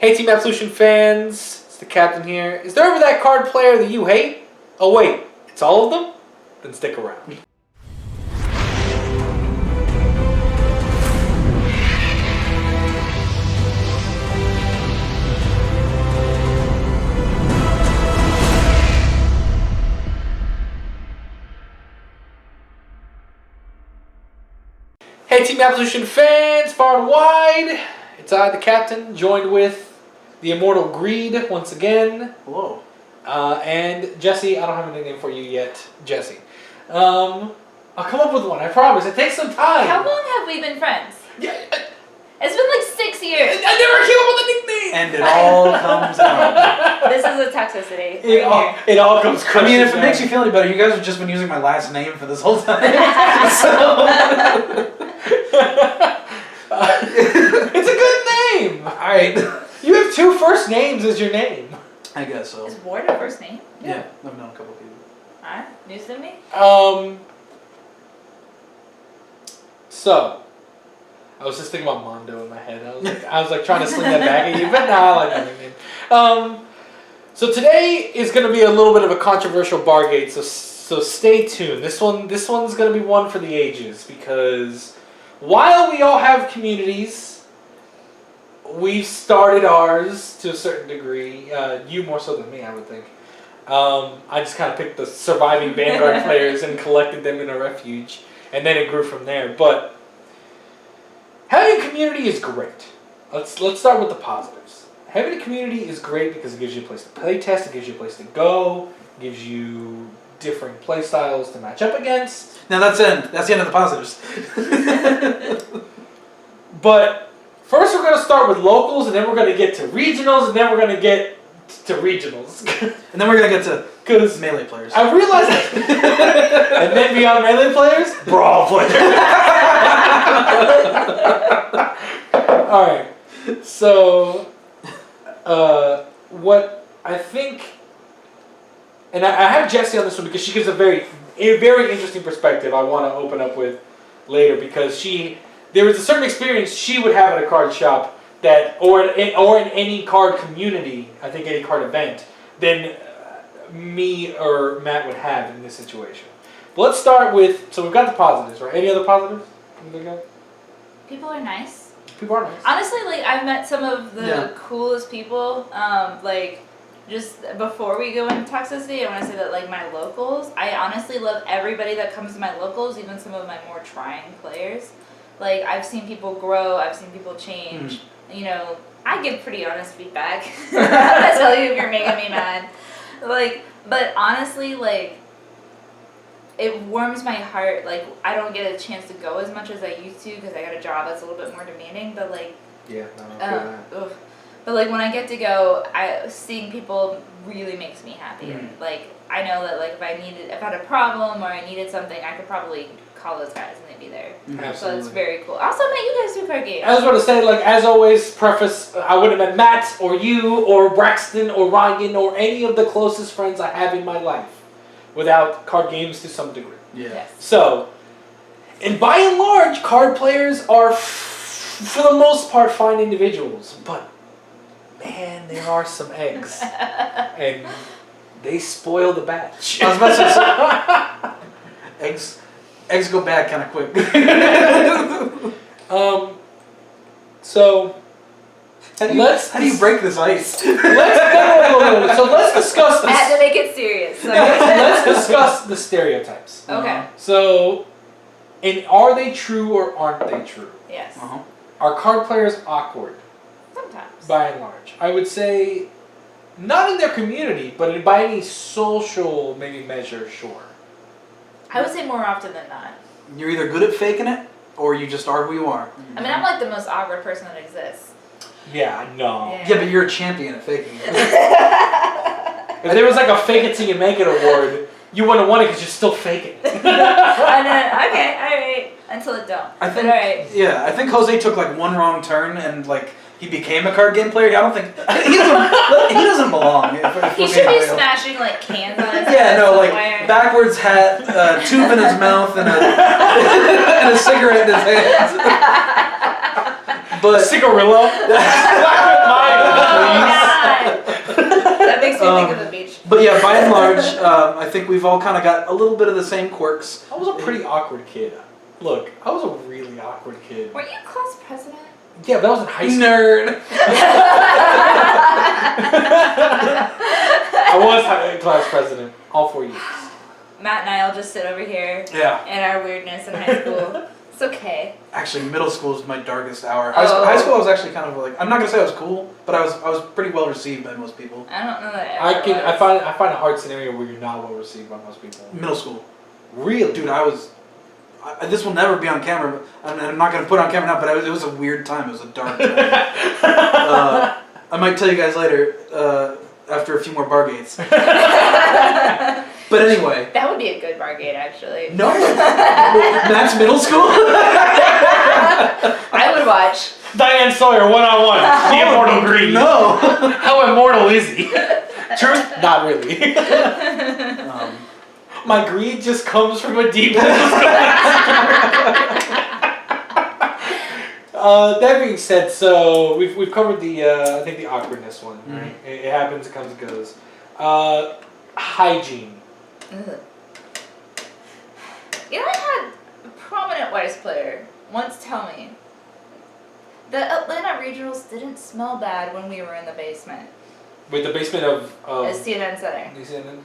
Hey Team Absolution fans, it's the captain here. Is there ever that card player that you hate? Oh wait, it's all of them? Then stick around. Hey Team Absolution fans, far and wide. It's I, the captain, joined with the immortal Greed once again. Hello. And Jesse, I don't have a nickname for you yet, Jesse. I'll come up with one, I promise. It takes some time. How long have we been friends? Yeah, It's been like 6 years. I never came up with a nickname. And it all comes out. This is a toxicity. It all comes I mean, if it makes you feel any better, you guys have just been using my last name for this whole time. It's a good name. Alright. You have 2 first names as your name. I guess so. Is Ward a first name? Yeah, I've known a couple people. Alright, news to me. So I was just thinking about Mondo in my head. I was like trying to sling that back at you, but nah, I like that nickname. So today is going to be a little bit of a controversial bargate, so stay tuned. This one's going to be one for the ages, because while we all have communities, we've started ours to a certain degree. You more so than me, I would think. I just kind of picked the surviving Vanguard players and collected them in a refuge, and then it grew from there. But having a community is great. Let's start with the positives. Having a community is great because it gives you a place to play test, it gives you a place to go, it gives you different play styles to match up against. Now that's the end of the positives. But first we're going to start with locals, and then we're going to get to regionals, and then we're going to get to regionals. And then we're going to get to melee players. I realized that. And then beyond melee players, brawl players. Alright, so what I think, and I have Jessie on this one because she gives a very interesting perspective I want to open up with later, because there was a certain experience she would have at a card shop that, or in any card community, I think any card event, than me or Matt would have in this situation. But let's start with, so we've got the positives, right? Any other positives? People are nice. People are nice. Honestly, like, I've met some of the coolest people. Like, just before we go into toxicity, I want to say that, like, my locals, I honestly love everybody that comes to my locals, even some of my more trying players. Like, I've seen people grow, I've seen people change. You know, I give pretty honest feedback. I tell you if you're making me mad. Like, but honestly, like, it warms my heart. Like, I don't get a chance to go as much as I used to because I got a job that's a little bit more demanding. But like, but like when I get to go, seeing people really makes me happy. And like, I know that like if I had a problem or I needed something, I could probably call those guys and they'd be there. Absolutely. So it's very cool. Also met you guys through card games. I was going to say, like, as always, preface, I wouldn't have met Matt or you or Braxton or Ryan or any of the closest friends I have in my life without card games to some degree. Yeah. Yes. So, and by and large, card players are, for the most part, fine individuals. But, man, there are some eggs. And they spoil the batch. I was about to say, eggs go bad kind of quick. So, how do you break this ice? So let's discuss this. I had to make it serious. So. Let's discuss the stereotypes. Okay. So, are they true or aren't they true? Yes. Are card players awkward? Sometimes. By and large. I would say, not in their community, but by any social maybe measure, sure. I would say more often than not. You're either good at faking it, or you just are who you are. I mean, I'm like the most awkward person that exists. Yeah, I know. Yeah, but you're a champion at faking it. If there was like a fake it till you make it award, you wouldn't have won it because you're still faking it. And then, okay, alright. Until it don't. I think, alright. Yeah, I think Jose took like one wrong turn and like he became a card game player. I don't think he doesn't belong. He should be smashing like cans on his head. Yeah, no, somewhere. like backwards hat, tube in his mouth, and a cigarette in his hand. But Cigarillo. But yeah, by and large, I think we've all kind of got a little bit of the same quirks. I was a pretty awkward kid. Look, I was a really awkward kid. Were you class president? Yeah, but that was in high school. Nerd. I was class president all 4 years. Matt and I'll just sit over here Yeah. in our weirdness in high school. It's okay. Actually, middle school was my darkest hour. High school, I was actually kind of like, I'm not gonna say I was cool, but I was pretty well received by most people. I don't know that I find a hard scenario where you're not well received by most people. Middle school, Really? dude, this will never be on camera. But I'm not gonna put it on camera now, but it was a weird time. It was a dark time. I might tell you guys later after a few more bar gates. But anyway. That would be a good bar gate, actually. No. Matt's middle school? I would watch. Diane Sawyer, 1-on-1. The immortal Greed. No. How immortal is he? Truth? Not really. My greed just comes from a deep that being said, so we've covered the I think the awkwardness one, right? It happens, it comes, it goes. Hygiene. Ugh. You know, I had a prominent Weiss player once tell me the Atlanta Regionals didn't smell bad when we were in the basement. Wait, the basement of CNN Center. CNN?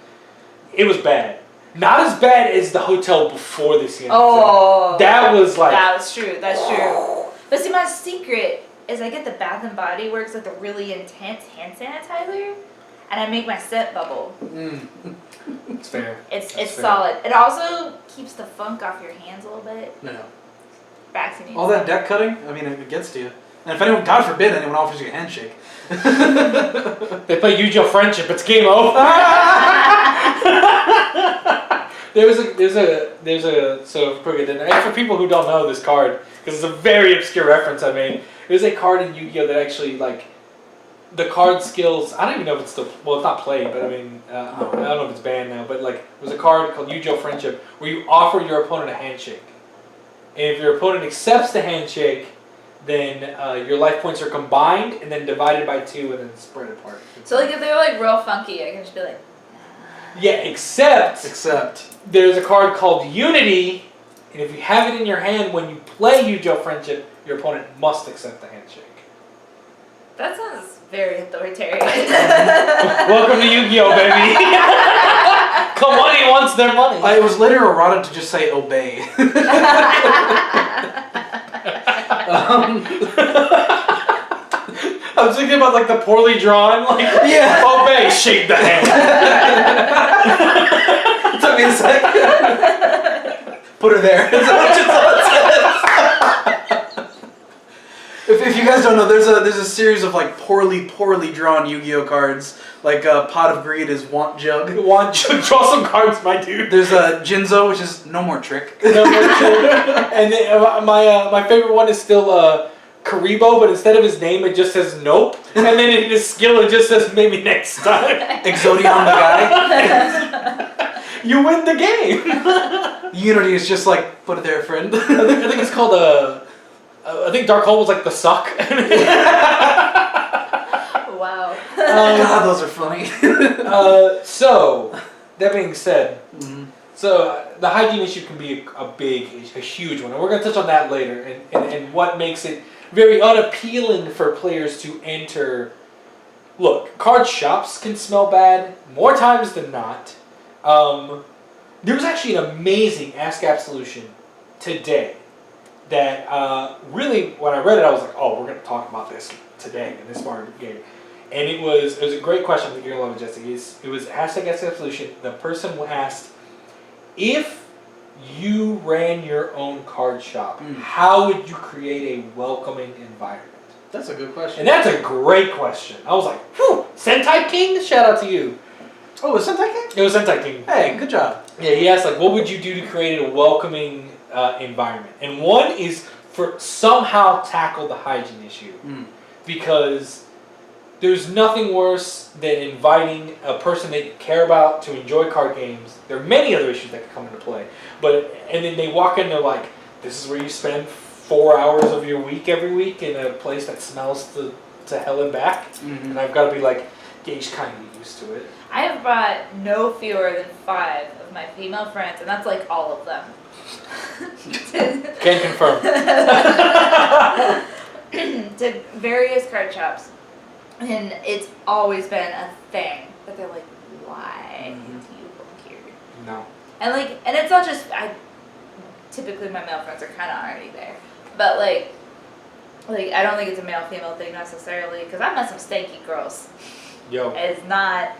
It was bad. Not as bad as the hotel before the CNN. Oh. That was like... That's true, that's true. But see, my secret is I get the Bath & Body Works, like the really intense hand sanitizer, and I make my scent bubble. It's fair. It's fair. solid. It also keeps the funk off your hands a little bit. No. Baxi needs All that deck cutting, I mean, it gets to you. And if anyone, God forbid, anyone offers you a handshake. They play Use Your Friendship, it's game over. There's a so for people who don't know this card, because it's a very obscure reference I made, there's a card in Yu-Gi-Oh! That actually, like, the card skills, I don't even know if it's still, well, it's not played, but I mean, I don't know if it's banned now, but like, there's a card called Yu-Gi-Oh! Friendship where you offer your opponent a handshake. And if your opponent accepts the handshake, then your life points are combined and then divided by 2 and then spread apart. So like if they were like real funky, I can just be like... Yeah, except there's a card called Unity, and if you have it in your hand when you play Yu-Gi-Oh! Friendship, your opponent must accept the handshake. That sounds very authoritarian. Welcome to Yu-Gi-Oh, baby. Money wants their money. It was later erotic to just say obey. I was thinking about like the poorly drawn, like, yeah. Obey, shake the hand. It took me a sec. Put her there. If you guys don't know, there's a series of like poorly drawn Yu-Gi-Oh cards. Like Pot of Greed is Want Jug. Want Jug, draw some cards, my dude. There's Jinzo, which is No More Trick. No More Trick. And then, my favorite one is still Karibo, but instead of his name, it just says nope. And then in his skill, it just says maybe next time. Exodion the guy. You win the game. Unity is just like, put it there, friend. I think it's called I think Dark Hole was like the suck. Wow. God, those are funny. So, that being said, so the hygiene issue can be a huge one, and we're going to touch on that later, and what makes it very unappealing for players to enter. Look, card shops can smell bad more times than not. There was actually an amazing Ask Absolution today that really, when I read it, I was like, oh, we're going to talk about this today in this part of the game. And it was a great question. I think you're going to love it, Jesse. It was hashtag Ask Absolution. The person asked, if you ran your own card shop, how would you create a welcoming environment? That's a good question. And that's a great question. I was like, whew, Sentai King? Shout out to you. Oh, was Sentai King? It was Sentai King. Hey, good job. Yeah, he asked, like, what would you do to create a welcoming environment? And one is for somehow tackle the hygiene issue. Because there's nothing worse than inviting a person that you care about to enjoy card games. There are many other issues that could come into play. And then they walk in, they're like, this is where you spend 4 hours of your week every week in a place that smells to hell and back. And I've got to be like, Gage kind of get used to it. I have brought no fewer than 5 of my female friends, and that's like all of them. Can confirm. To various card shops, and it's always been a thing that they're like, why do you go here? No. And and it's not just typically my male friends are kind of already there, but like I don't think it's a male female thing necessarily, because I've met some stanky girls. Yo. It's not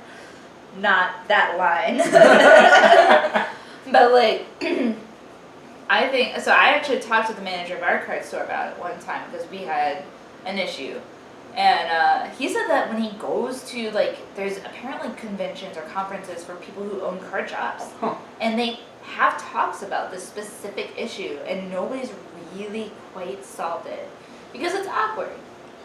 that line. But I think so. I actually talked to the manager of our card store about it one time because we had an issue, and he said that when he goes to there's apparently conventions or conferences for people who own card shops, and they have talks about this specific issue, and nobody's really quite solved it because it's awkward.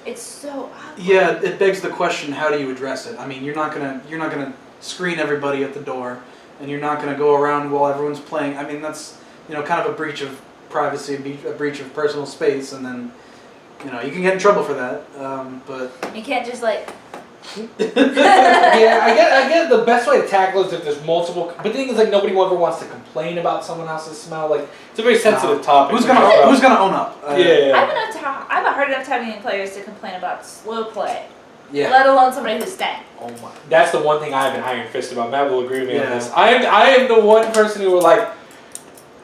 It's so awkward. Yeah, it begs the question: how do you address it? I mean, you're not gonna screen everybody at the door, and you're not gonna go around while everyone's playing. I mean, that's kind of a breach of privacy, a breach of personal space, and then you can get in trouble for that. But you can't just Yeah, I get the best way to tackle it is if there's multiple. But the thing is, nobody ever wants to complain about someone else's smell. It's a very sensitive topic. Who's gonna own up? Yeah. I have a hard enough time getting players to complain about slow play. Yeah. Let alone somebody who's stank. Oh my! That's the one thing I have an iron fist about. Matt will agree with me on this. I am the one person who will I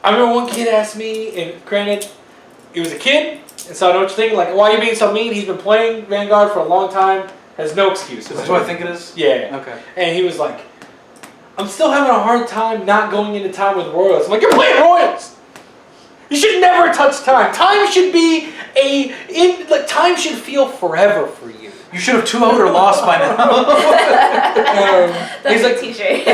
remember one kid asked me, and granted, he was a kid, and so I know what you're thinking. Why are you being so mean? He's been playing Vanguard for a long time. Has no excuses. That's what I think it is? Yeah. Okay. And he was like, I'm still having a hard time not going into time with Royals. I'm like, you're playing Royals! You should never touch time. Time should be time should feel forever for you. You should have 2-0'd or lost by now. That's a t-shirt.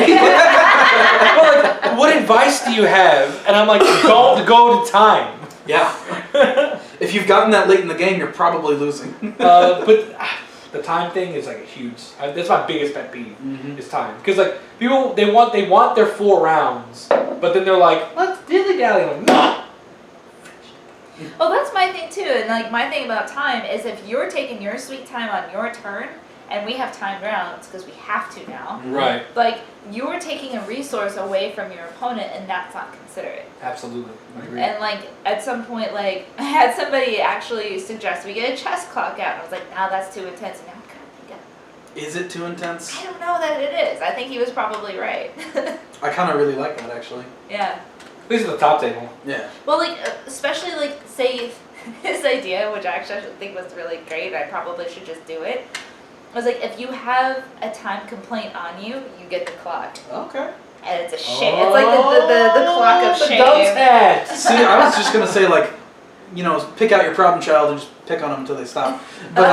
Well, what advice do you have? And I'm like, don't go to time. Yeah. If you've gotten that late in the game, you're probably losing. But the time thing is a huge. That's my biggest pet peeve. Is time, because people they want their 4 rounds, but then they're like, let's dilly dally. I'm like, no. Well, that's my thing too, and my thing about time is if you're taking your sweet time on your turn, and we have timed rounds because we have to now. Right. You're taking a resource away from your opponent, and that's not considerate. Absolutely. I agree. And at some point, I had somebody actually suggest we get a chess clock out, and I was like, no, that's too intense. And now I'm kind of thinking, is it too intense? I don't know that it is. I think he was probably right. I kind of really like that actually. Yeah. At least at the top table. Yeah. Well, especially say his idea, which I actually think was really great. I probably should just do it. Was if you have a time complaint on you, you get the clock. Okay. And it's a shame. It's the clock of shame. See, I was just gonna say pick out your problem child and just pick on them until they stop. But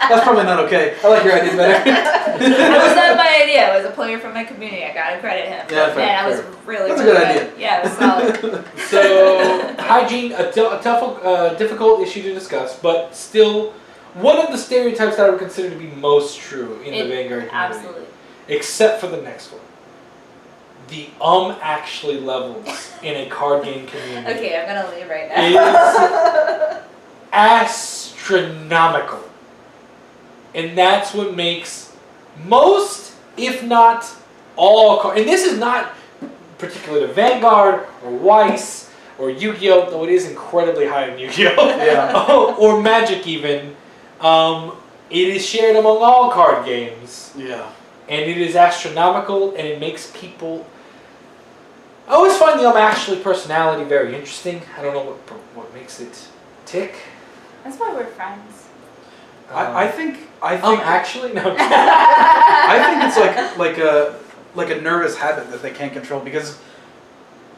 that's probably not okay. I like your idea better. That was not my idea. It was a player from my community. I gotta credit him. Yeah, fair, I was really. That's really a good idea. Yeah, it was solid. So hygiene, a tough, difficult issue to discuss, but still one of the stereotypes that I would consider to be most true in the Vanguard community. Absolutely. Except for the next one. The actually levels in a card game community. Okay, I'm gonna leave right now. Is astronomical. And that's what makes most, if not all, and this is not particular to Vanguard or Weiss or Yu-Gi-Oh, though it is incredibly high in Yu-Gi-Oh, or Magic even. It is shared among all card games. Yeah. And it is astronomical, and it makes people. I always find the actually personality very interesting. I don't know what makes it tick. That's why we're friends. I think actually no. I think it's like a nervous habit that they can't control, because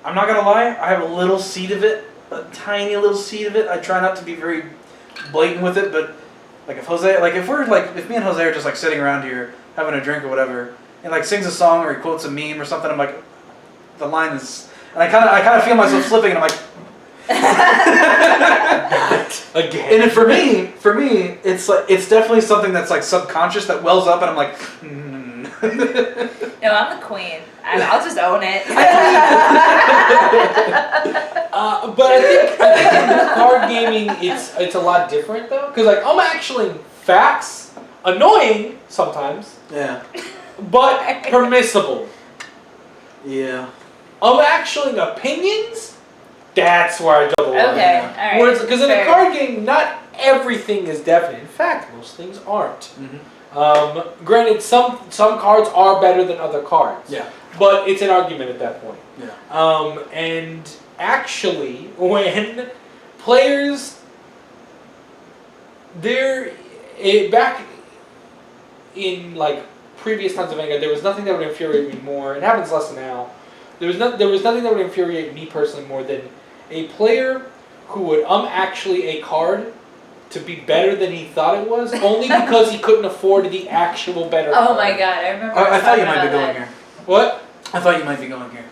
I'm not gonna lie, I have a little seed of it, a tiny little seed of it. I try not to be very blatant with it, but if me and Jose are just sitting around here having a drink or whatever, and sings a song or he quotes a meme or something, I'm like, the line is, and I kind of feel myself slipping, and I'm like. Again. And for me, it's definitely something that's subconscious that wells up, and I'm like. No, I'm the queen. I'll just own it. But I think in card gaming, it's a lot different though, because actually facts Annoying sometimes, Yeah. but permissible. Yeah. Actually opinions, that's where I draw the line. Okay, alright. Whereas, because in a fair. card game, not everything is definite. In fact, most things aren't. Granted, some cards are better than other cards. Yeah. But it's an argument at that point. Yeah. And actually, when players, back in like previous times of Vanguard, there was nothing that would infuriate me more. It happens less now. There was nothing that would infuriate me personally more than a player who would actually a card to be better than he thought it was, only because he couldn't afford the actual better Oh card. my god, I remember. I thought you might be about going that. here. What? I thought you might be going here.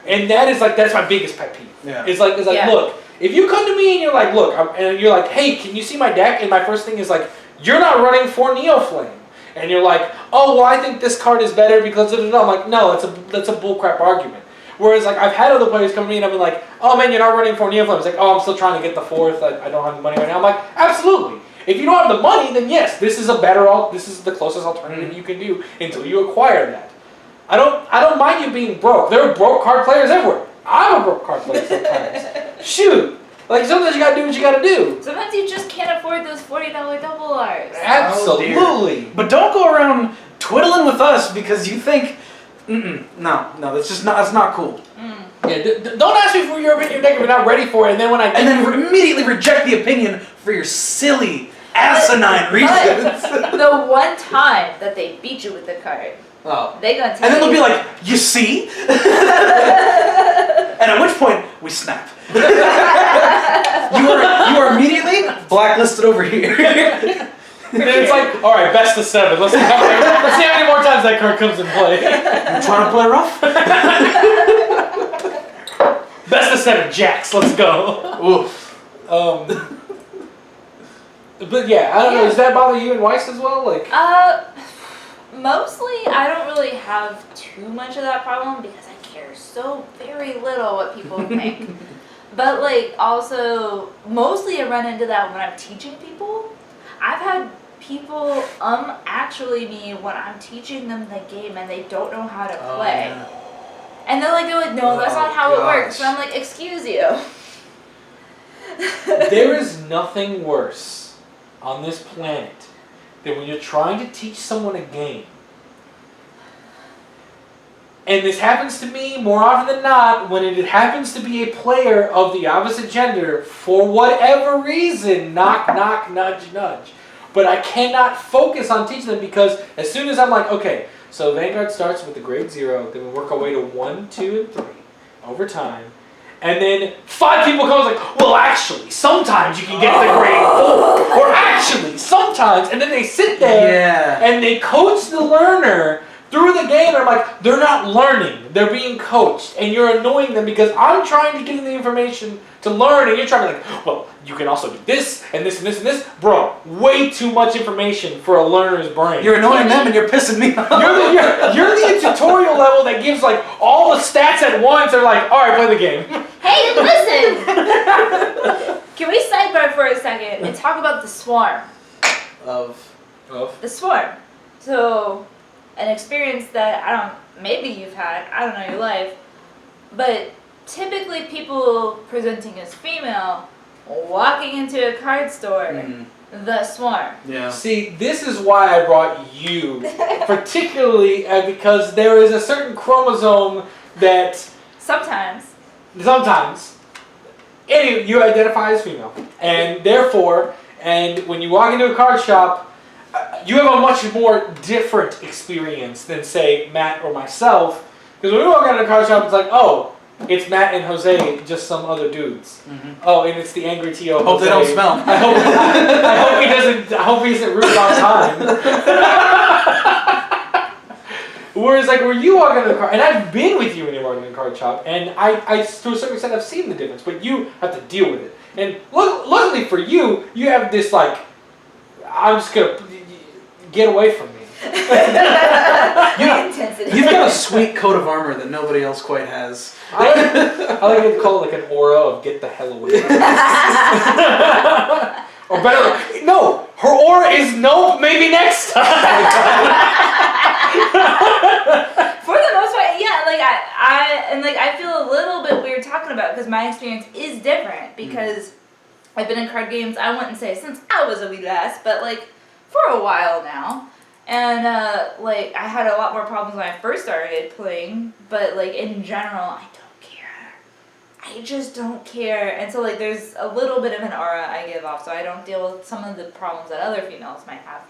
And that's my biggest pet peeve. Yeah. It's like Yeah. look, if you come to me and you're like, look, and you're like, hey, can you see my deck? And my first thing is like, you're not running for Neoflame. And you're like, oh, well, I think this card is better because of it. I'm like, no, that's a bullcrap argument. Whereas like I've had other players come to me and I've been like, oh man, you're not running for Neoflame. It's like, oh, I'm still trying to get the fourth. I don't have the money right now. I'm like, absolutely. If you don't have the money, then yes, this is the closest alternative you can do until you acquire that. I don't mind you being broke. There are broke card players everywhere. I'm a broke card player sometimes. Shoot. Like sometimes you gotta do what you gotta do. Sometimes you just can't afford those $40 double R's. Absolutely. But don't go around twiddling with us because you think, no, that's not cool. Yeah, don't ask me for your opinion if you're not ready for it, and then when And then immediately reject the opinion for your silly, asinine reasons. But the one time that they beat you with the card, Oh. they gonna take And then they'll it. be like, you see? And at which point, we snap. You are immediately blacklisted over here. then it's like, all right, best of 7. Let's see how many more times that card comes in play. You trying to play rough? Best of 7 jacks. Let's go. Oof. But yeah, I don't know. Does that bother you and Weiss as well? Like, Mostly, I don't really have too much of that problem because I care so very little what people think. But like, also, mostly I run into that when I'm teaching people. I've had people actually me when I'm teaching them the game and they don't know how to play. Yeah. And they're like, no, that's not how it works. So I'm like, excuse you. there is nothing worse on this planet than when you're trying to teach someone a game. And this happens to me more often than not when it happens to be a player of the opposite gender for whatever reason. Knock, knock, nudge, nudge. But I cannot focus on teaching them because as soon as I'm like, okay, so Vanguard starts with the grade 0, then we work our way to 1, 2, and 3 over time. And then 5 people come and like, well, actually, sometimes you can get the grade 4. Or actually, sometimes. And then they sit there and they coach the learner through the game. And I'm like, they're not learning. They're being coached. And you're annoying them because I'm trying to get them the information to learn. And you're trying to like, well, you can also do this and this and this and this. Bro, way too much information for a learner's brain. You're annoying them and you're pissing me off. You're the tutorial level that gives like all the stats at once. They're like, all right, play the game. Hey, listen! Can we sidebar for a second and talk about the swarm? Of? The swarm. So, an experience that maybe you've had, I don't know your life, but typically people presenting as female walking into a card store, the swarm. Yeah. See, this is why I brought you, particularly because there is a certain chromosome that Sometimes you identify as female, and therefore, and when you walk into a card shop, you have a much more different experience than say Matt or myself. Because when we walk into a card shop, it's like, oh, it's Matt and Jose, just some other dudes. Oh, and it's the angry T.O. Hope Jose. they don't smell. I hope he isn't rude on time. Whereas, like, where you walk into the car, and I've been with you when you're walking in a card shop, and I, to a certain extent, I've seen the difference, but you have to deal with it. And luckily for you, you have this, like, I'm just going to get away from me. intensity. You've got a sweet coat of armor that nobody else quite has. I like to call it like an aura of get the hell away. Or better, no, Her aura is nope, maybe next time. For the most part, yeah. Like I feel a little bit weird talking about it because my experience is different because I've been in card games. I wouldn't say since I was a wee lass, but like for a while now. And like I had a lot more problems when I first started playing, but like in general, I don't care. I just don't care. And so like there's a little bit of an aura I give off, so I don't deal with some of the problems that other females might have.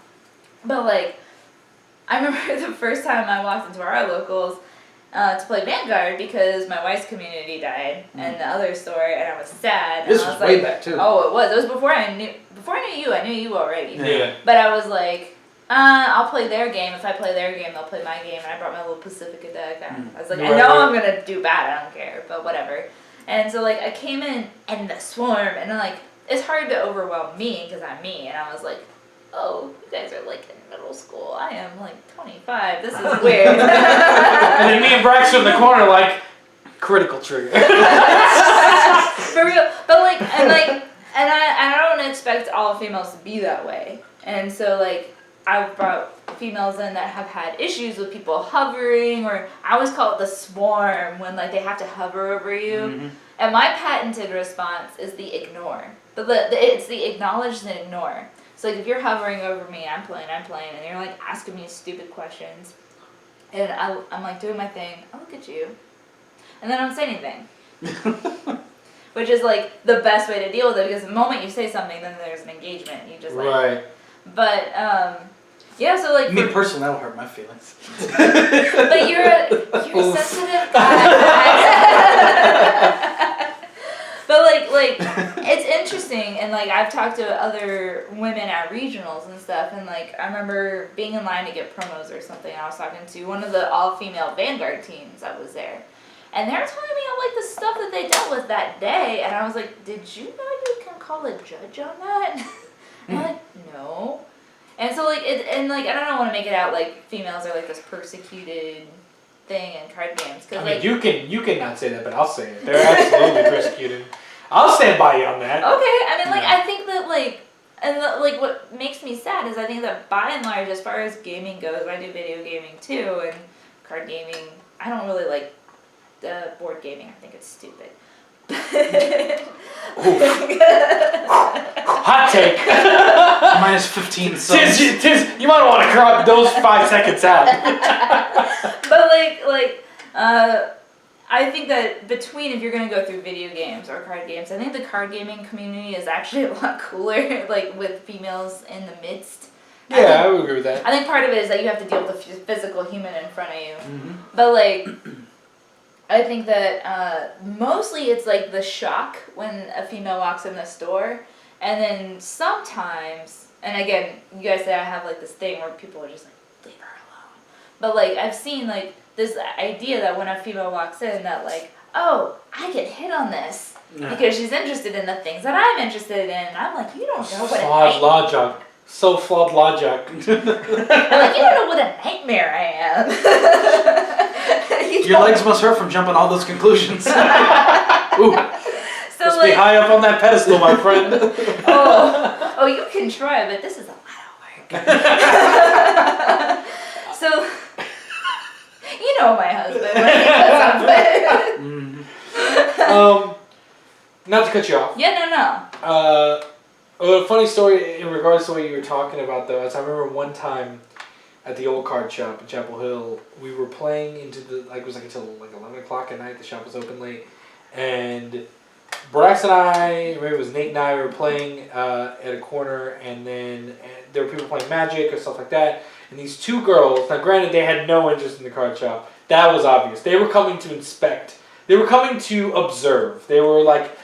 But like I remember the first time I walked into our locals to play Vanguard because my wife's community died and the other story, and I was sad. This and I was was way like, back too. Oh, it was. It was before I knew you. I knew you already. Yeah. But I was like, I'll play their game. If I play their game, they'll play my game. And I brought my little Pacifica deck. I was like, I know I'm gonna do bad. I don't care, but whatever. And so like I came in and the swarm, and like it's hard to overwhelm me because I'm me, and I was like, oh, you guys are like in middle school. I am like 25. This is weird. And then me and Braxton in the corner like, critical trigger. For real. But like, and I don't expect all females to be that way. And so like, I've brought females in that have had issues with people hovering, or I always call it the swarm when like they have to hover over you. Mm-hmm. And my patented response is the ignore. It's the acknowledge and ignore. So like if you're hovering over me, I'm playing, and you're like asking me stupid questions, and I'm like doing my thing, I look at you, and then I don't say anything. Which is like the best way to deal with it, because the moment you say something, then there's an engagement. You just like... Right. But, yeah, so like... Me personally, that'll hurt my feelings. But you're a sensitive guy. But like it's interesting, and like I've talked to other women at regionals and stuff, and like I remember being in line to get promos or something. I was talking to one of the all-female Vanguard teams that was there, and they were telling me like the stuff that they dealt with that day, and I was like, did you know you can call a judge on that? And I'm like, no. And so like I don't want to make it out like females are like this persecuted thing in card games. I mean, you can not say that, but I'll say it. They're absolutely persecuted. I'll stand by you on that. Okay, I mean, like, I think that, like, like, what makes me sad is I think that by and large, as far as gaming goes, I do video gaming too, and card gaming, I don't really like board gaming. I think it's stupid. Hot take. Minus 15 subs. You might want to crop those 5 seconds out. But, I think that between, if you're going to go through video games or card games, I think the card gaming community is actually a lot cooler, like, with females in the midst. Yeah, I would agree with that. I think part of it is that you have to deal with the physical human in front of you. Mm-hmm. But, like, I think that mostly it's, like, the shock when a female walks in the store. And then sometimes, and again, you guys say I have, like, this thing where people are just like, leave her alone. But, like, I've seen, like, this idea that when a female walks in that like, oh, I get hit on this because she's interested in the things that I'm interested in. And I'm like, you don't know what flawed logic. So flawed logic. I'm like, you don't know what a nightmare I am. Your legs must hurt from jumping all those conclusions. Ooh. So Must be high up on that pedestal, my friend. oh, you can try, but this is a lot of work. So. You know my husband when he does something. Not to cut you off. Yeah, no. A funny story in regards to what you were talking about, though, is I remember one time at the old card shop in Chapel Hill, we were playing into it was like until like 11 o'clock at night. The shop was open late, and Brax and I, maybe it was Nate and I, were playing at a corner, and then there were people playing Magic or stuff like that. And these two girls, now granted they had no interest in the card shop, that was obvious. They were coming to inspect. They were coming to observe. They were like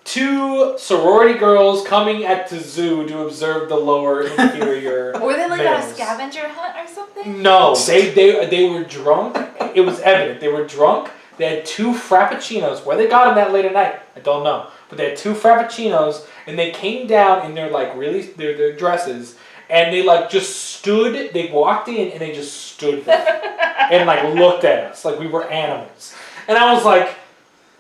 two sorority girls coming at the zoo to observe the lower inferior Were they like males. on a scavenger hunt or something? No, they were drunk. It was evident. They were drunk. They had 2 frappuccinos. Where they got them that late at night, I don't know. But they had 2 frappuccinos, and they came down in their like their dresses. And they like just stood, they walked in and they just stood there and like looked at us like we were animals. And I was like,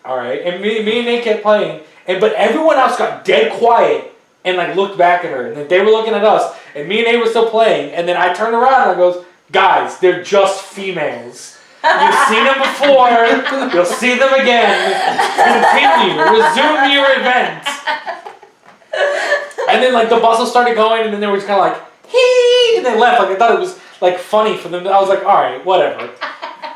all right. And me and Nate kept playing, but everyone else got dead quiet and like looked back at her, and then they were looking at us, and me and Nate were still playing, and then I turned around and I goes, guys, they're just females. You've seen them before, you'll see them again. Continue, resume your event. And then like the bustle started going, and then they were just kind of like, hee, and they left. Like I thought it was like funny for them. I was like, all right, whatever.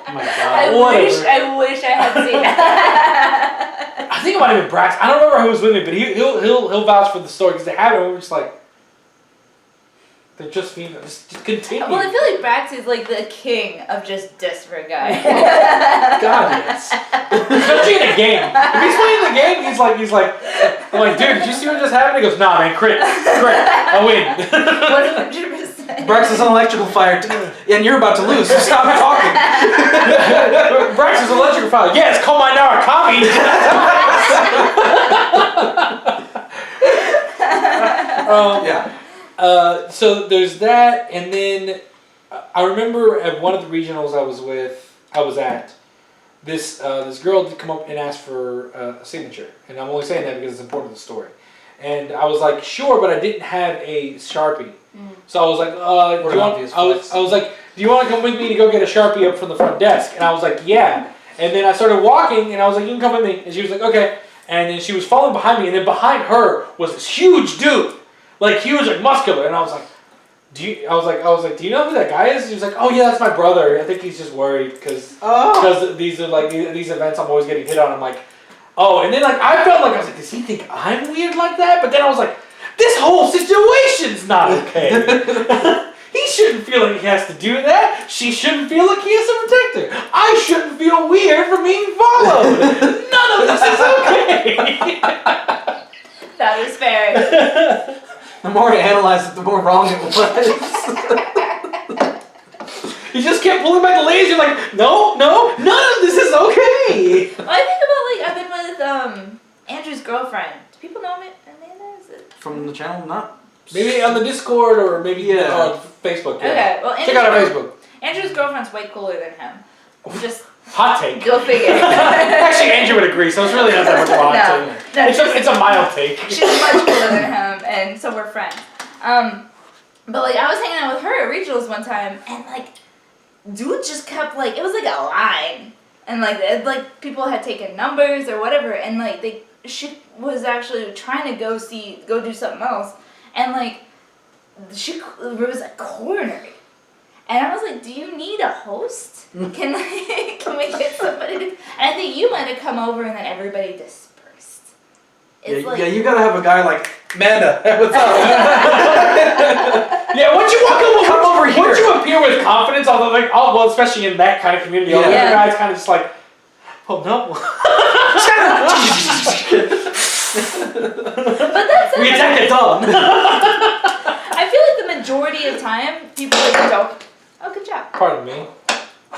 Oh my god, whatever. I wish I had seen that. I think it might have been Brax. I don't remember who was with me, but he'll vouch for the story because they have it. And we were just like, they're just female. Just continue. Well, I feel like Brax is like the king of just desperate guys. God, yes. Especially in a game. If he's playing the game, he's like, I'm like, dude, did you see what just happened? He goes, nah, man, crit, I win. 100%. Brax is on electrical fire, and you're about to lose, so stop talking. Brax is electrical fire. Yes, call my Narukami. Yeah. So there's that, and then I remember at one of the regionals I was at, this girl did come up and ask for a signature, and I'm only saying that because it's important to the story. And I was like, sure, but I didn't have a Sharpie. So I was like, I was like, do you want to come with me to go get a Sharpie up from the front desk? And I was like, yeah. And then I started walking, and I was like, you can come with me. And she was like, okay. And then she was following behind me, and then behind her was this huge dude. Like huge, like muscular, and I was like, do you know who that guy is? He was like, oh yeah, that's my brother. I think he's just worried because these are like these events I'm always getting hit on. I'm like, oh, and then like I felt like I was like, does he think I'm weird like that? But then I was like, this whole situation's not okay. He shouldn't feel like he has to do that. She shouldn't feel like he has to protect her. I shouldn't feel weird for being followed. None of this is okay. That is fair. The more I analyze it, the more wrong it was. You just kept pulling back the layers. You're like, no, none of this is okay. Well, I think about like I've been with Andrew's girlfriend. Do people know me? Amanda? Is it From the channel, not maybe on the Discord or maybe on Facebook. Yeah. Okay, well, check out our Facebook. Andrew's girlfriend's way cooler than him. Just hot take. Go figure. Actually, Andrew would agree, so it's really not that much of a hot take. It's a mild take. She's much cooler than him, and so we're friends. But like I was hanging out with her at regionals one time, and like, dude just kept like it was like a line, and like people had taken numbers or whatever, and like she was actually trying to go do something else, and like she was like cornered. And I was like, do you need a host? Can we get somebody to... And I think you might have come over and then everybody dispersed. It's you gotta have a guy like, Amanda, what's up? Yeah, once you come over here. Once you appear with confidence, although like, well, especially in that kind of community, all the other guys kind of just like, oh no. But that's we attack it done. I feel like the majority of time, people like go, oh, good job. Pardon me.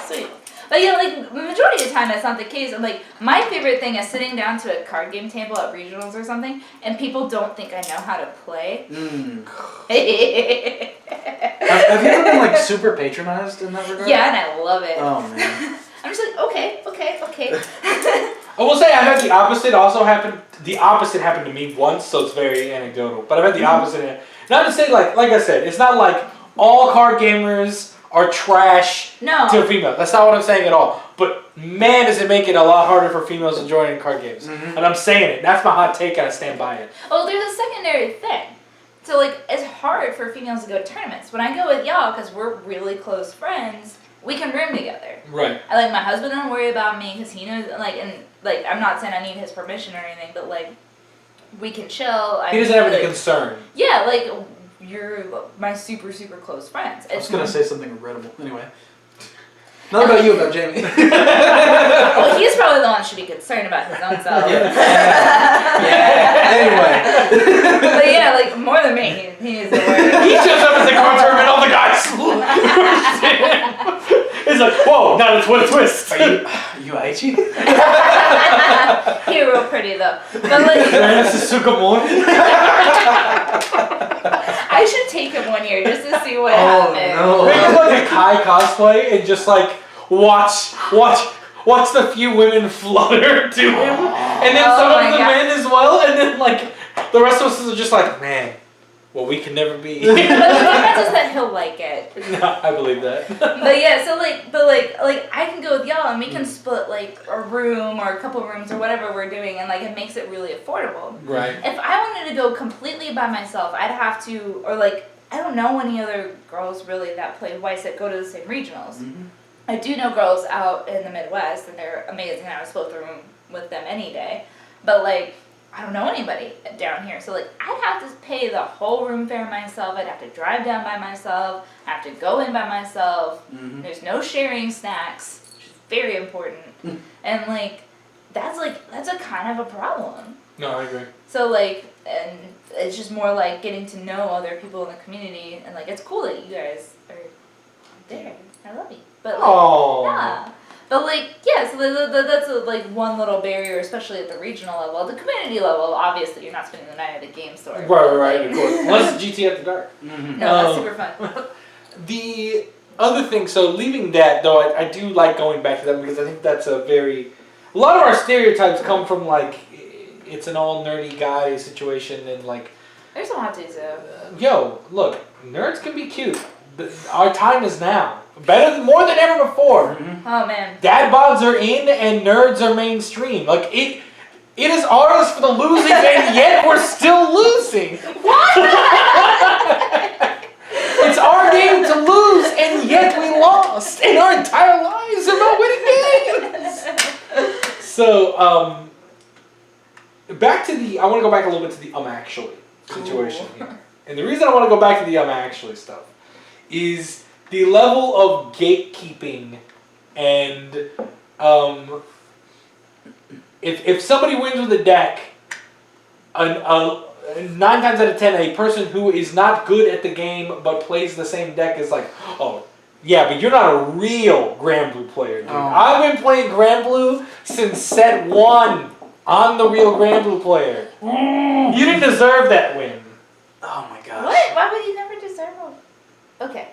Sweet. But like the majority of the time that's not the case. And like my favorite thing is sitting down to a card game table at regionals or something, and people don't think I know how to play. Have you ever been like super patronized in that regard? Yeah, and I love it. Oh man. I'm just like, okay. I will say I've had the opposite also happen. The opposite happened to me once, so it's very anecdotal. But I've had the opposite. Not to say like I said, it's not like all card gamers are trash to females. That's not what I'm saying at all. But man, does it make it a lot harder for females to join in card games. And I'm saying it. That's my hot take, and I stand by it. Oh, there's a secondary thing. So like, it's hard for females to go to tournaments. When I go with y'all, because we're really close friends, we can room together. Right. I like my husband don't worry about me because he knows I'm not saying I need his permission or anything, but like we can chill. He doesn't have any concern. Yeah, like you're my super close friends. I was gonna say something regrettable. Anyway. Not about you, about Jamie. Well, he's probably the one who should be concerned about his own self. Anyway. But yeah, like more than me, he needs to worry. He shows up at the card tournament, all the guys. It's like, whoa, now it's what a twist. Are you Aichi? You're real pretty though. But like, I should take him one year just to see what happens. No. Make him like a Kai cosplay and just like watch the few women flutter to him, and then some of the men as well, and then like The rest of us are just like, man, well, we can never be. But the difference is that he'll like it. No, I believe that. But yeah, so like I can go with y'all and we can split like a room or a couple rooms or whatever we're doing, and like it makes it really affordable. Right. If I wanted to go completely by myself, I'd have to, or like I don't know any other girls really that play Weiss that go to the same regionals. Mm-hmm. I do know girls out in the Midwest and they're amazing. I would split the room with them any day, but like. I don't know anybody down here, so like I'd have to pay the whole room fare myself. I'd have to drive down by myself. I have to go in by myself. Mm-hmm. There's no sharing snacks, which is very important. And like that's a kind of a problem. No, I agree. So like, and it's just more like getting to know other people in the community, and like it's cool that you guys are there. I love you, but like, Oh. yeah. But like, yeah, so that's like one little barrier, especially at the regional level. At the community level, obviously, you're not spending the night at a game store. Right, of course. Unless it's GT After Dark. Mm-hmm. No, that's super fun. The other thing, so leaving that, though, I do like going back to that because I think that's a lot of our stereotypes come from like, it's an all nerdy guy situation and like. There's some hot takes though. Yo, look, nerds can be cute. Our time is now. More than ever before. Mm-hmm. Oh man. Dad bods are in and nerds are mainstream. Like it is ours for the losing, and yet we're still losing. What? It's our game to lose, and yet we lost, and our entire lives are about winning games. So, back to I want to go back a little bit to the actually situation here, and the reason I want to go back to the actually stuff is the level of gatekeeping, and if somebody wins with a deck, 9 times out of 10, a person who is not good at the game but plays the same deck is like, oh, yeah, but you're not a real Grand Blue player, dude. Oh. I've been playing Grand Blue since set 1. I'm the real Grand Blue player. You didn't deserve that win. Oh my gosh. What? Why would you never deserve a... Okay.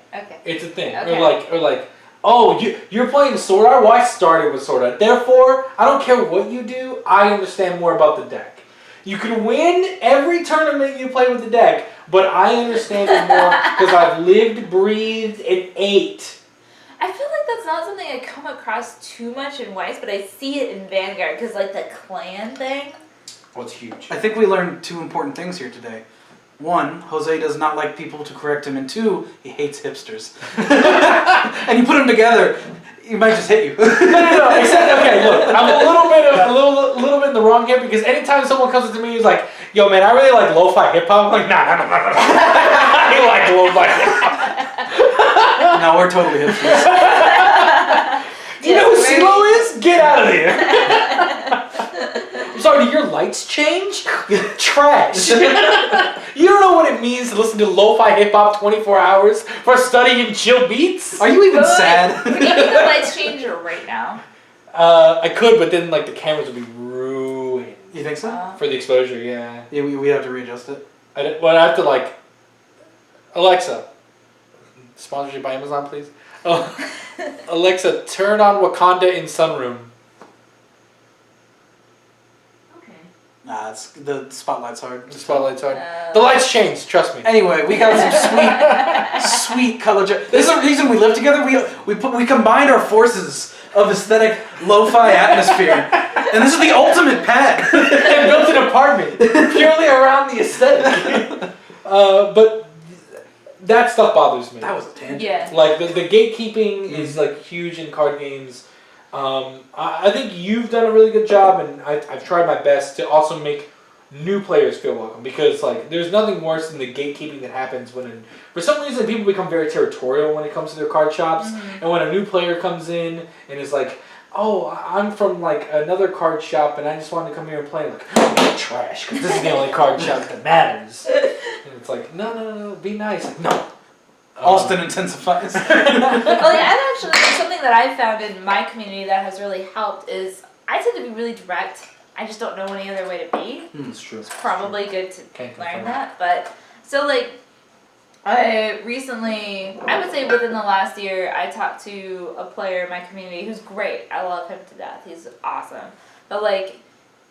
It's a thing. Okay. Or like, oh, you're playing Sword Art? Well, I started with Sword Art. Therefore, I don't care what you do, I understand more about the deck. You can win every tournament you play with the deck, but I understand it more because I've lived, breathed, and ate. I feel like that's not something I come across too much in Weiss, but I see it in Vanguard because like the clan thing. What's huge? I think we learned 2 important things here today. 1, Jose does not like people to correct him, and 2, he hates hipsters. And you put them together, he might just hit you. No. Except, okay, look, I'm a little bit in the wrong here because anytime someone comes up to me and is like, "Yo, man, I really like lo-fi hip hop," I'm like, nah. I like lo-fi hip hop. No, we're totally hipsters. Do you know who CeeLo is? Get out of here. I'm sorry, did your lights change? Trash. You don't know what it means to listen to lo-fi hip-hop 24 hours for studying chill beats? Are you even sad? Can you make the lights change right now? I could, but then like the cameras would be ruined. You think so? For the exposure, yeah. Yeah, we have to readjust it. I have to like... Alexa. Sponsorship by Amazon, please. Oh, Alexa, turn on Wakanda in Sunroom. Nah, the spotlight's hard. The spotlight's hard. The lights changed, trust me. Anyway, we got some sweet color. This is the reason we live together. We combined our forces of aesthetic lo-fi atmosphere, and this is the ultimate pad. And built an apartment purely around the aesthetic. But that stuff bothers me. That was a tangent. Yeah. Like the gatekeeping is like huge in card games. I think you've done a really good job, and I've tried my best to also make new players feel welcome, because like there's nothing worse than the gatekeeping that happens when for some reason people become very territorial when it comes to their card shops, and when a new player comes in and is like, oh, I'm from like another card shop and I just wanted to come here and play, like, oh, trash, because this is the only card shop that matters. And it's like, no, be nice. Like, no. Austin intensifies. Well, yeah, I've actually, something that I've found in my community that has really helped is I tend to be really direct. I just don't know any other way to be. It's true. It's probably good to Can't learn confirm. that. But, so like, I recently, I would say within the last year, I talked to a player in my community who's great. I love him to death. He's awesome. But like,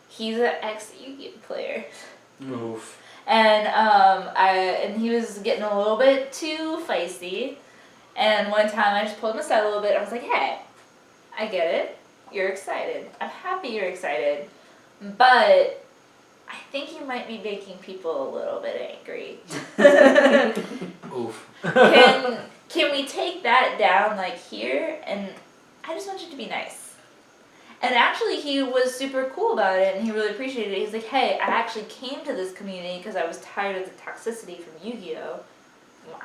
he's an ex-Yu-Gi-Oh player. Oof. And and he was getting a little bit too feisty. And one time I just pulled him aside a little bit. I was like, "Hey, I get it. You're excited. I'm happy you're excited, but I think you might be making people a little bit angry. Oof. Can we take that down like here? And I just want you to be nice." And actually, he was super cool about it, and he really appreciated it. He's like, "Hey, I actually came to this community because I was tired of the toxicity from Yu-Gi-Oh!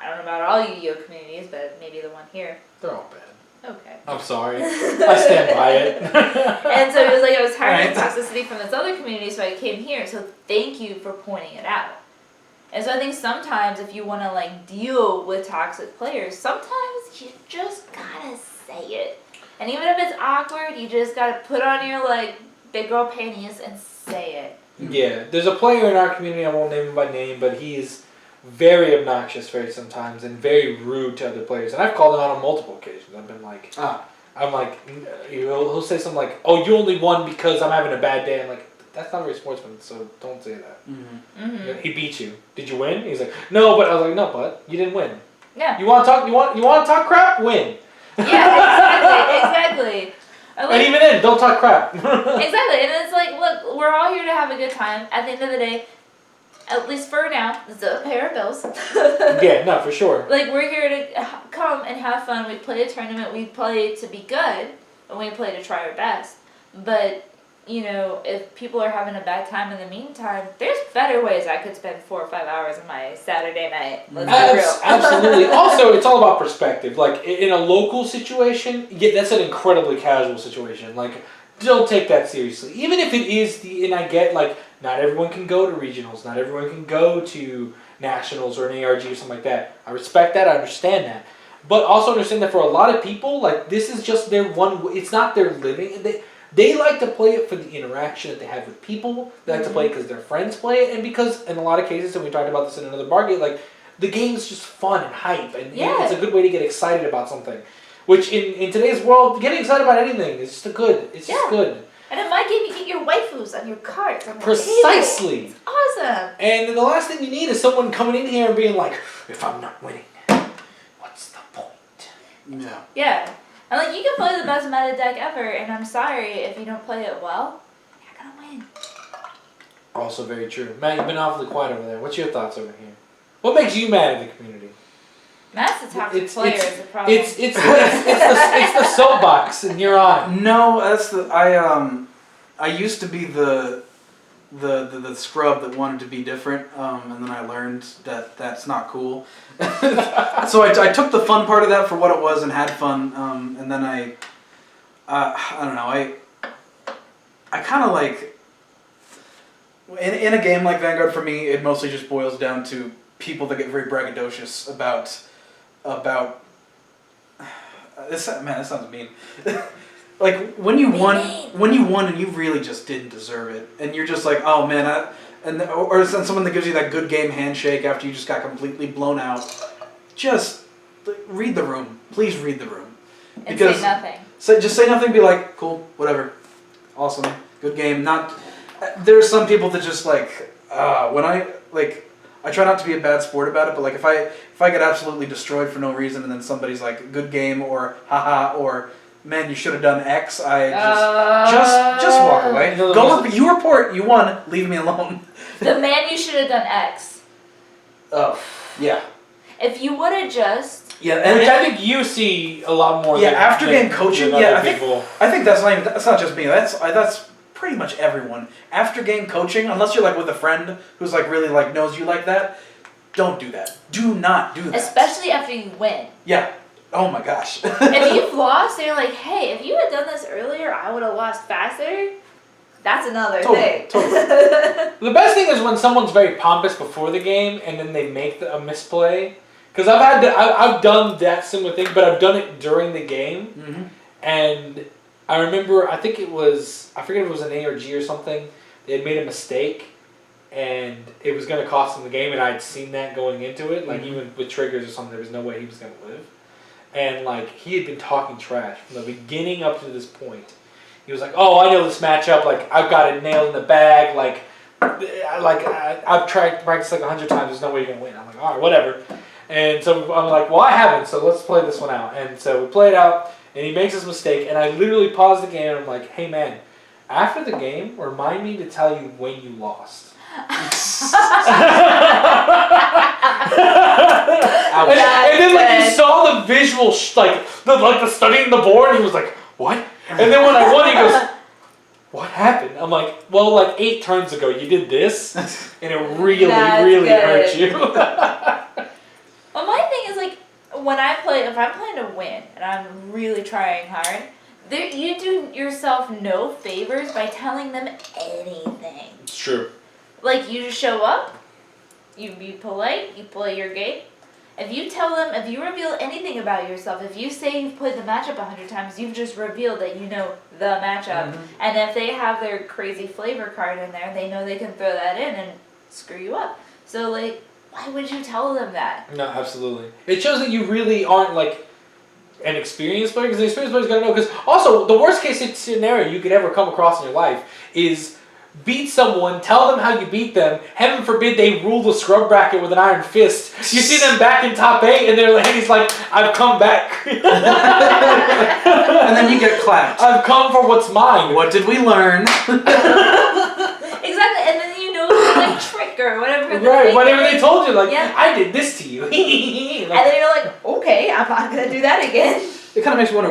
I don't know about all Yu-Gi-Oh! Communities, but maybe the one here." They're all bad. Okay. I'm sorry. I stand by it. And so he was like, "I was tired of the toxicity from this other community, so I came here. So thank you for pointing it out." And so I think sometimes if you want to like deal with toxic players, sometimes you just gotta say it. And even if it's awkward, you just gotta put on your like big girl panties and say it. Yeah, there's a player in our community, I won't name him by name, but he's very obnoxious sometimes and very rude to other players. And I've called him out on multiple occasions. I've been like, he'll say something like, "Oh, you only won because I'm having a bad day." I'm like, that's not very sportsman, so don't say that. Mm-hmm. Mm-hmm. He beat you. Did you win? He's like, "No," but I was like, "No, but you didn't win." Yeah. You want to talk? You want to talk crap? Win. Yeah, exactly. And even then, don't talk crap. Exactly, and it's like, look, we're all here to have a good time. At the end of the day, at least for now, it's a pair of bills. Yeah, no, for sure. Like, we're here to come and have fun. We play a tournament. We play to be good, and we play to try our best. But, you know, if people are having a bad time in the meantime, there's better ways I could spend 4 or 5 hours of my Saturday night. Let's be real. Absolutely. Also, it's all about perspective. Like, in a local situation, yeah, that's an incredibly casual situation. Like, don't take that seriously. Even if it is and I get, like, not everyone can go to regionals. Not everyone can go to nationals or an ARG or something like that. I respect that. I understand that. But also understand that for a lot of people, like, this is just their it's not their living. They like to play it for the interaction that they have with people. They like to play it because their friends play it. And because, in a lot of cases, and we talked about this in another bar game, like, the game's just fun and hype. And it's a good way to get excited about something. Which, in today's world, getting excited about anything is just good. It's just good. And in my game, you get your waifus on your cards. On Precisely. It's awesome. And the last thing you need is someone coming in here and being like, "If I'm not winning, what's the point?" Yeah. Yeah. And like, you can play the best meta deck ever, and I'm sorry if you don't play it well, you're not gonna win. Also very true. Matt, you've been awfully quiet over there. What's your thoughts over here? What makes you mad at the community? Matt's the toxic player is the problem. It's the soapbox, and you're on. No, that's I used to be the scrub that wanted to be different, and then I learned that that's not cool. So I took the fun part of that for what it was and had fun, and then I don't know, I kind of like, in a game like Vanguard, for me, it mostly just boils down to people that get very braggadocious about this. Man, that sounds mean. Like, when you won and you really just didn't deserve it, and you're just like, "Oh man," or someone that gives you that good game handshake after you just got completely blown out. Just read the room, please read the room, and say nothing. Just say nothing. Be like, "Cool, whatever, awesome, good game." Not there's some people that just like when I try not to be a bad sport about it, but like if I get absolutely destroyed for no reason, and then somebody's like, "Good game," or "Haha," or "Man, you should have done X," I just walk away. You report, you won, leave me alone. The "Man, you should have done X." Oh, yeah. If you would have just... Yeah, and which I think you see a lot more. Yeah, after game coaching. Yeah, I think that's not just me. That's pretty much everyone. After game coaching, unless you're like with a friend who's like really like knows you like that, don't do that. Do not do that. Especially after you win. Yeah. Oh my gosh. If you've lost and you're like, "Hey, if you had done this earlier, I would have lost faster." That's another thing. Totally. The best thing is when someone's very pompous before the game and then they make a misplay. Because I've done that similar thing, but I've done it during the game. Mm-hmm. And I remember, I forget if it was an ARG or something. They had made a mistake, and it was going to cost them the game, and I had seen that going into it. Like, even with triggers or something, there was no way he was going to live. And, like, he had been talking trash from the beginning up to this point. He was like, "Oh, I know this matchup. Like, I've got it nailed in the bag. Like, I've tried to practice like 100 times. There's no way you're gonna win. I'm like, all right, whatever. And so I'm like, well, I haven't. So let's play this one out. And so we play it out, and he makes this mistake, and I literally pause the game, and I'm like, hey man, after the game, remind me to tell you when you lost. and then like you saw the visual the studying the board, and he was like, what? And then when I won, he goes, what happened? I'm like, well, like 8 turns ago you did this, and it really hurt you. Well, my thing is like when I play, if I'm playing to win and I'm really trying hard, you do yourself no favors by telling them anything. It's true. Like, you just show up, you be polite, you play your game. If you tell them, if you reveal anything about yourself, if you say you've played the matchup 100 times, you've just revealed that you know the matchup. Mm-hmm. And if they have their crazy flavor card in there, they know they can throw that in and screw you up. So, like, why would you tell them that? No, absolutely. It shows that you really aren't, like, an experienced player, because the experienced player's got to know. Because also, the worst case scenario you could ever come across in your life is beat someone, tell them how you beat them, heaven forbid they rule the scrub bracket with an iron fist. You see them back in top 8, and he's like, I've come back. And then you get clapped. I've come for what's mine. What did we learn? Exactly, and then you know the like trick or whatever. Right, whatever they told you, like, yeah. I did this to you. And then you're like, okay, I'm not gonna do that again. It kind of makes me wonder,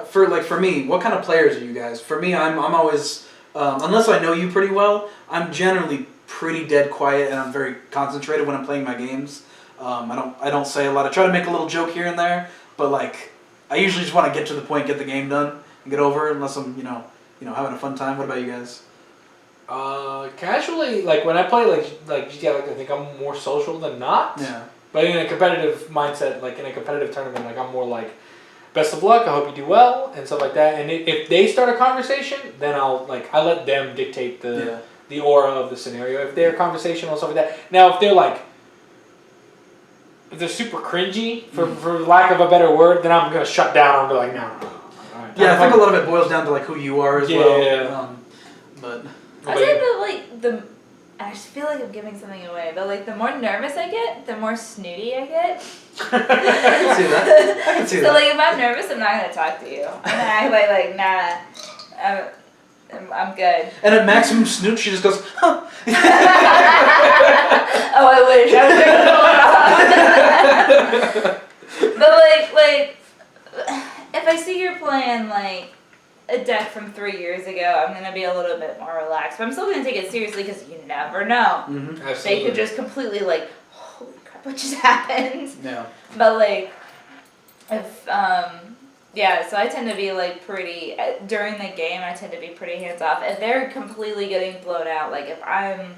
for me, what kind of players are you guys? For me, I'm always, unless I know you pretty well, I'm generally pretty dead quiet, and I'm very concentrated when I'm playing my games. I don't say a lot. I try to make a little joke here and there, but like I usually just want to get to the point, get the game done, and get over. Unless I'm having a fun time. What about you guys? Casually, like when I play like GTA, like I think I'm more social than not. Yeah. But in a competitive mindset, like in a competitive tournament, like I'm more like, best of luck, I hope you do well, and stuff like that. And if they start a conversation, then I let them dictate the aura of the scenario. If they're conversational, stuff like that. Now, if they're super cringy, for lack of a better word, then I'm gonna shut down and be like, no. All right. Yeah, I think a lot of it boils down to like who you are as well. Yeah. But I'd say I just feel like I'm giving something away, but like the more nervous I get, the more snooty I get. I can see that. So like if I'm nervous, I'm not gonna talk to you. And I like nah, I'm good. And at maximum snoot, she just goes, huh. Oh, I wish I was But like if I see you're playing like a deck from 3 years ago, I'm gonna be a little bit more relaxed. But I'm still gonna take it seriously because you never know. Mm-hmm. They could just completely like, holy crap, what just happened? Yeah. But like, if so I tend to be like pretty during the game. I tend to be pretty hands off. If they're completely getting blown out, like if I'm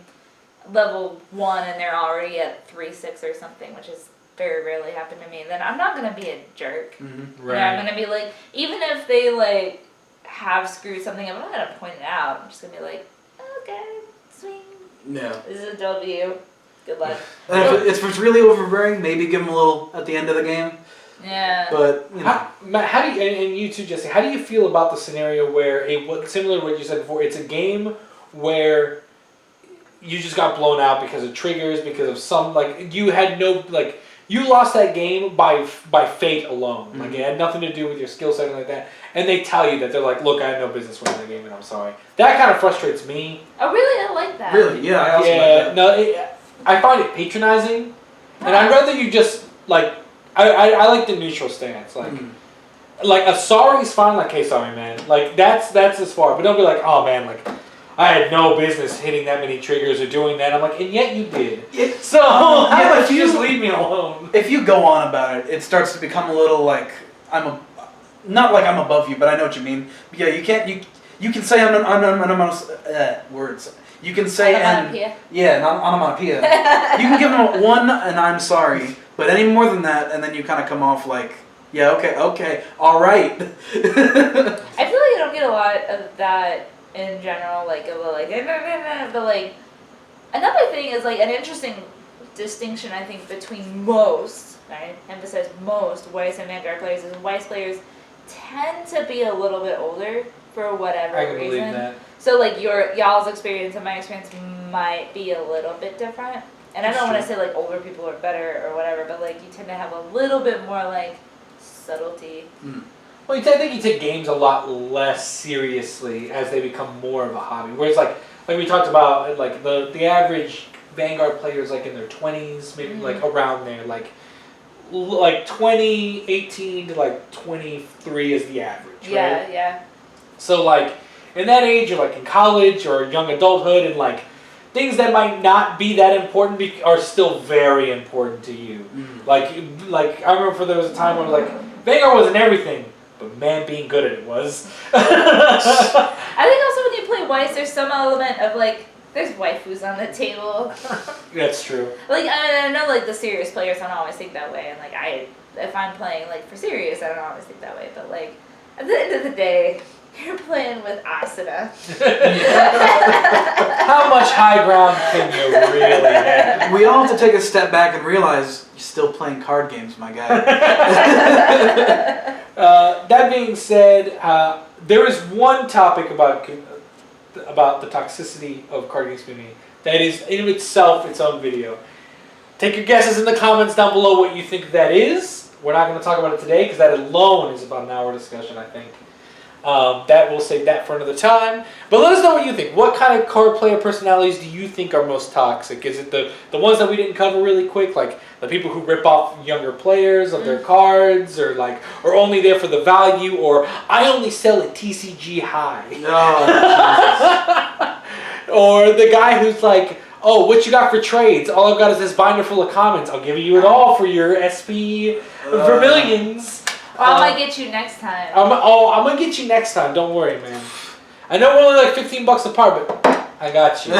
level 1 and they're already at 3-6 or something, which is very rarely happened to me, then I'm not gonna be a jerk. Mm-hmm. Right. I'm gonna be like, even if they like have screwed something up, I'm not gonna point it out. I'm just gonna be like, okay, swing. Yeah. This is a W. Good luck. And if it's really overbearing, maybe give them a little at the end of the game. Yeah. But Matt, how do you and you too, Jesse? How do you feel about the scenario where similar to what you said before? It's a game where you just got blown out because of triggers, because of some you had no you lost that game by fate alone. Mm-hmm. Like it had nothing to do with your skill set or anything like that. And they tell you that they're like, look, I had no business winning the game, and I'm sorry. That kind of frustrates me. Oh really? I like that. Really? Yeah. I also like that. No, I find it patronizing, and I'd rather you just I like the neutral stance. Like a sorry's fine. Like, hey, sorry, man. Like that's as far. But don't be like, oh man, like I had no business hitting that many triggers or doing that. I'm like, and yet you did. So how about you just leave me alone? If you go on about it, it starts to become a little like not like I'm above you, but I know what you mean. But yeah, you can't. You can say words. You can say onomatopoeia. You can give them a 1 and I'm sorry, but any more than that, and then you kind of come off like, yeah, okay, all right. I feel like I don't get a lot of that in general, but like another thing is like an interesting distinction I think between most, right, emphasize most Weiss and Vanguard players is Weiss players tend to be a little bit older for whatever I can reason. believe that. So like y'all's experience and my experience might be a little bit different. And I don't want to say like older people are better or whatever, but like you tend to have a little bit more like subtlety. Well, I think you take games a lot less seriously as they become more of a hobby. Whereas like we talked about, like the average Vanguard player is like in their 20s, maybe like around there, like 18 to like 23 is the average, right? Yeah, yeah. So like in that age, you're like in college or young adulthood, and like things that might not be that important are still very important to you. Like I remember there was a time when like Vanguard wasn't everything, but man, being good at it was. I think also when you play Weiss, there's some element of like, there's waifus on the table. That's true. Like, I know like the serious players don't always think that way, and like if I'm playing like for serious, I don't always think that way, but like at the end of the day, you're playing with Asuna. How much high ground can you really have? We all have to take a step back and realize you're still playing card games, my guy. That being said, there is one topic about the toxicity of card games community that is in itself its own video. Take your guesses in the comments down below what you think that is. We're not going to talk about it today because that alone is about an hour discussion, I think. That we'll save that for another time. But let us know what you think. What kind of card player personalities do you think are most toxic? Is it the ones that we didn't cover really quick, like the people who rip off younger players of their cards, or only there for the value, or I only sell at TCG high? Or the guy who's like, oh, what you got for trades? All I've got is this binder full of comments. I'll give you it all for your SP Vermilions. I might get you next time. I'm gonna get you next time. Don't worry, man. I know we're only like $15 apart, but I got you.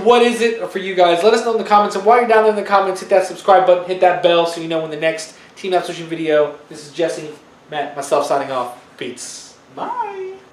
What is it for you guys? Let us know in the comments. And while you're down there in the comments, hit that subscribe button, hit that bell, so you know when the next Team Absolution video. This is Jesse, Matt, myself signing off. Peace. Bye.